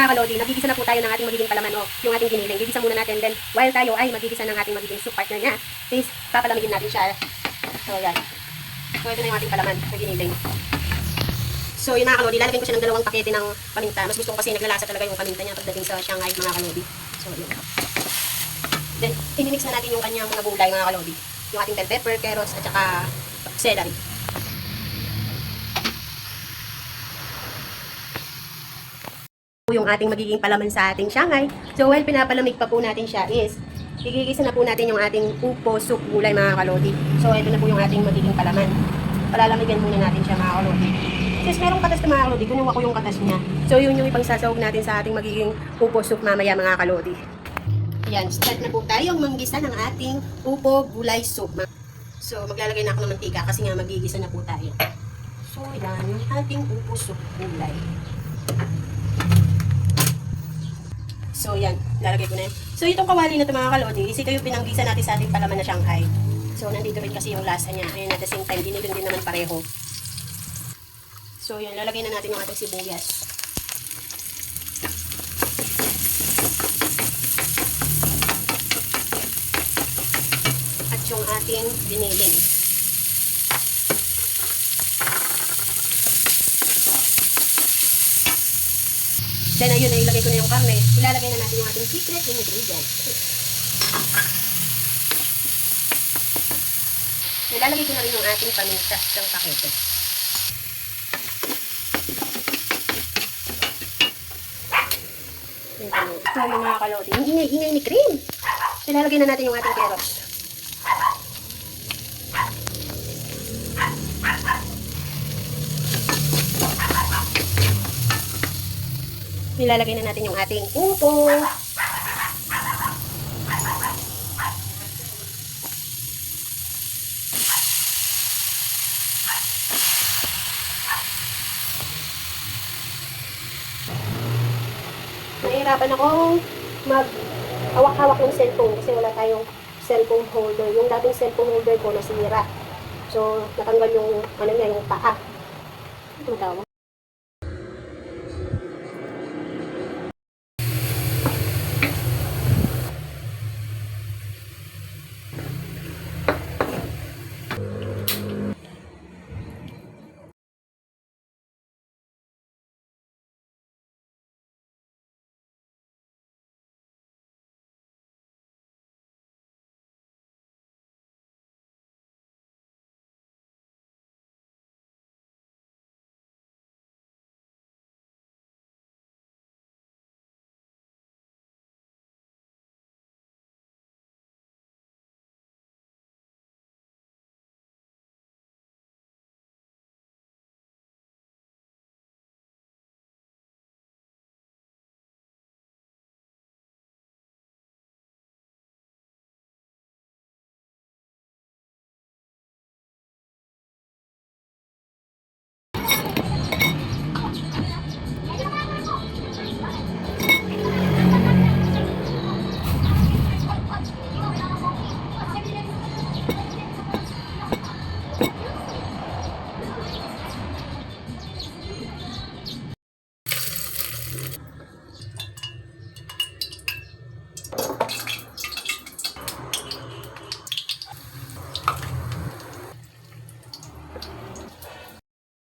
mga kalodi, nagigisa na po tayo ng ating magiging palaman o yung ating giniling. Gigisa muna natin, then while tayo ay magigisa ng ating magiging soup partner niya, is papalamigin natin siya. So yan. So ito na yung ating palaman na giniling. So yun mga kalodi, lalagyan ko siya ng 2 pakete ng paminta. Mas gusto ko kasi naglalasa talaga yung paminta niya pagdating sa Shanghai mga kalodi. So yun. Then inimix na natin yung kanyang mga gulay mga kalodi. Yung ating bell pepper, carrots at saka celery. Yung ating magiging palaman sa ating Shanghai. So while pinapalamig pa po natin siya is igigisa na po natin yung ating upo soup gulay mga kalodi. So ito na po yung ating magiging palaman. Palalamigan muna natin siya mga kalodi. Since merong katas na mga kalodi, kunuha ko yung katas niya. So yun yung ipangsasawag natin sa ating magiging upo soup mamaya mga kalodi. Ayan, start na po tayong manggisa ng ating upo gulay soup. So maglalagay na ako ng mantika kasi nga magigisa na po tayo. So yan yung ating upo soup gulay. So yan, lalagay ko na yan. So itong kawali na ito mga kalodi, ito yung pinanggisa natin sa ating palaman na Shanghai. So nandito rin kasi yung lasa niya. Ayun, at the same time, dinilin din naman pareho. So yan, lalagay na natin yung ating sibuyas. At yung ating diniling. Then ayun, ilagay ko na yung karne. Ilalagay na natin yung ating secret ingredient. Ilalagay ko na rin yung ating paminta ng pakete. So yung mga kalodi, yung ingay ni cream. Ilalagay na natin yung ating carrots. Ilalagay na natin yung ating upo. Nahihirapan akong mag-hawak-hawak ng cellphone kasi wala tayong cellphone holder. Yung dating cellphone holder ko nasira. So, natanggal yung, ano niya, yung paa. Ito tawag.